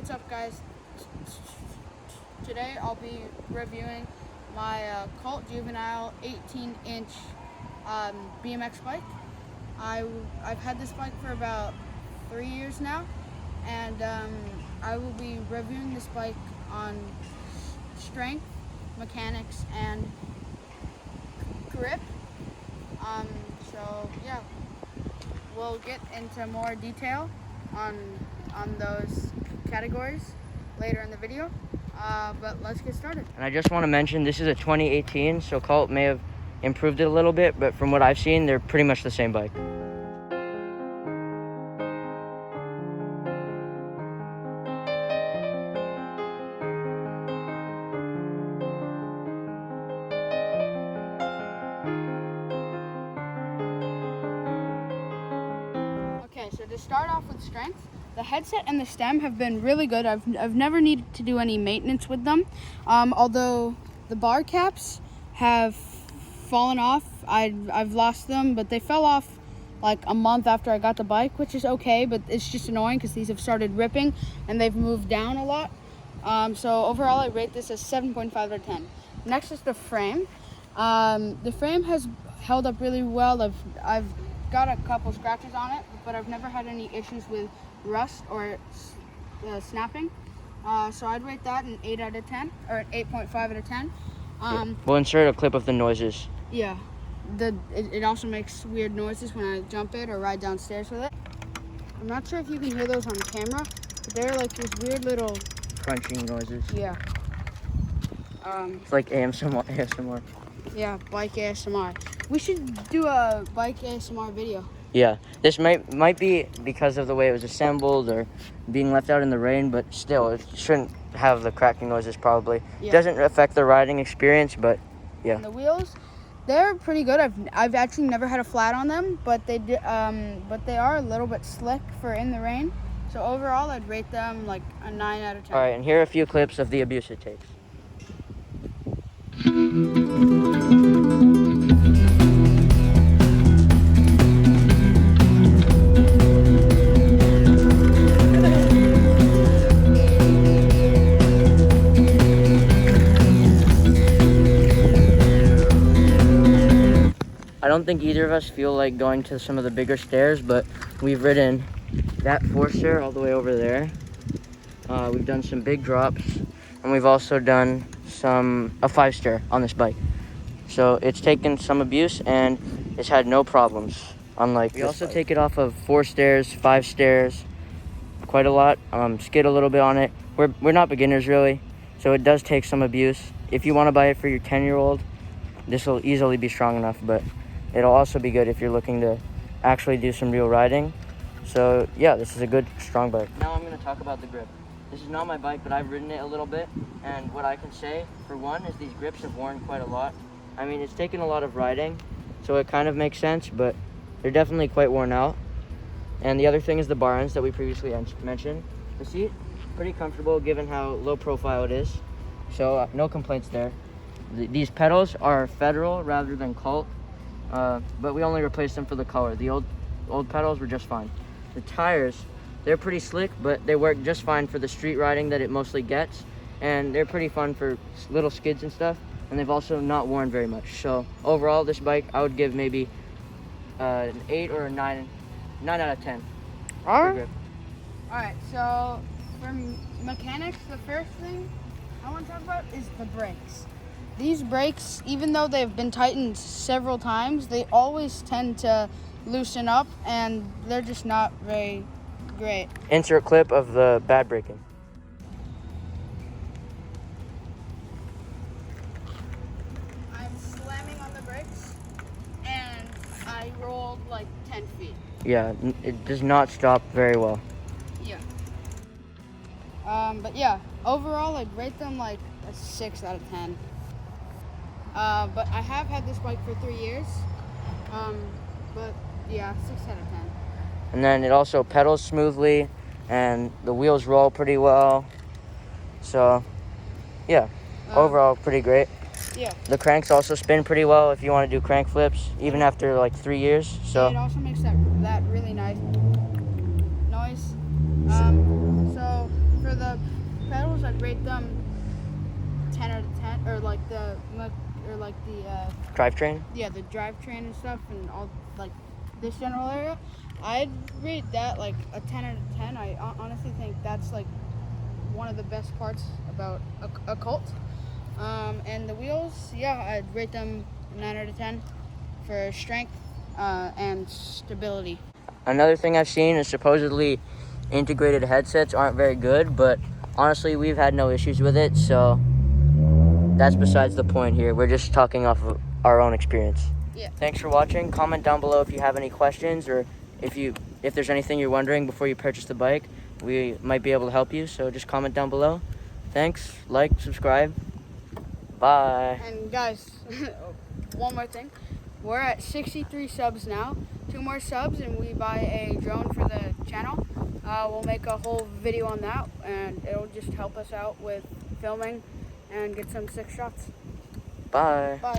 What's up, guys? Today I'll be reviewing my Colt Juvenile 18-inch BMX bike. I've had this bike for about 3 years now, and I will be reviewing this bike on strength, mechanics, and grip. So yeah, we'll get into more detail on those categories later in the video, but let's get started. And I just want to mention this is a 2018, so Colt may have improved it a little bit, but from what I've seen, they're pretty much the same bike. Okay, so to start off with strength, the headset and the stem have been really good. I've never needed to do any maintenance with them, although the bar caps have fallen off. I've lost them, but they fell off like a month after I got the bike, which is okay, but it's just annoying because these have started ripping and they've moved down a lot. So overall, I rate this as 7.5 out of 10. Next is the frame. The frame has held up really well. I've got a couple scratches on it, but I've never had any issues with rust or snapping. So I'd rate that an 8 out of 10, or an 8.5 out of 10. We'll insert a clip of the noises. Yeah, it also makes weird noises when I jump it or ride downstairs with it. I'm not sure if you can hear those on camera, but they're like these weird little Crunching noises. Yeah. It's like ASMR. Yeah, bike ASMR. We should do a bike ASMR video. Yeah, this might be because of the way it was assembled or being left out in the rain, but still, it shouldn't have the cracking noises probably. Yeah. Doesn't affect the riding experience, but yeah. And the wheels, they're pretty good. I've actually never had a flat on them, but they are a little bit slick for in the rain. So overall, I'd rate them like a 9 out of 10. All right, and here are a few clips of the abuse it takes. I don't think either of us feel like going to some of the bigger stairs, but we've ridden that 4-stair all the way over there. We've done some big drops, and we've also done a 5-stair on this bike. So it's taken some abuse and it's had no problems, unlike we also take it off of 4 stairs, 5 stairs, quite a lot. Skid a little bit on it. We're not beginners really, so it does take some abuse. If you want to buy it for your 10-year-old, this will easily be strong enough, but it'll also be good if you're looking to actually do some real riding. So yeah, this is a good, strong bike. Now I'm going to talk about the grip. This is not my bike, but I've ridden it a little bit, and what I can say, for one, is these grips have worn quite a lot. I mean, it's taken a lot of riding, so it kind of makes sense, but they're definitely quite worn out. And the other thing is the bar ends that we previously mentioned. The seat, pretty comfortable given how low profile it is, so no complaints there. These pedals are Federal rather than Colt, but we only replaced them for the color. The old pedals were just fine. The tires, they're pretty slick, but they work just fine for the street riding that it mostly gets, and they're pretty fun for little skids and stuff, and they've also not worn very much. So overall, this bike, I would give maybe an 8 or a 9 out of 10. All right, so for mechanics, the first thing I want to talk about is the brakes. These brakes, even though they've been tightened several times, they always tend to loosen up, and they're just not very great. Insert clip of the bad braking. I'm slamming on the brakes, and I rolled like 10 feet. Yeah, it does not stop very well. Yeah. But yeah, overall, I'd rate them like a 6 out of 10. But I have had this bike for 3 years. But yeah, 6 out of 10. And then it also pedals smoothly, and the wheels roll pretty well. So, yeah, overall pretty great. Yeah. The cranks also spin pretty well if you want to do crank flips, even after like 3 years. So it also makes that really nice noise. So for the I'd rate them 10 out of 10, or like the Drivetrain? yeah, the drivetrain and stuff, and all like this general area. I'd rate that like a 10 out of 10. I honestly think that's like one of the best parts about a cult. And the wheels, yeah, I'd rate them 9 out of 10 for strength and stability. Another thing I've seen is supposedly integrated headsets aren't very good, but honestly, we've had no issues with it, so that's besides the point here. We're just talking off of our own experience. Yeah. Thanks for watching. Comment down below if you have any questions, or if there's anything you're wondering before you purchase the bike. We might be able to help you, so just comment down below. Thanks. Like, subscribe. Bye. And guys, one more thing. We're at 63 subs now. 2 more subs and we buy a drone for the channel. We'll make a whole video on that, and it'll just help us out with filming and get some sick shots. Bye. Bye.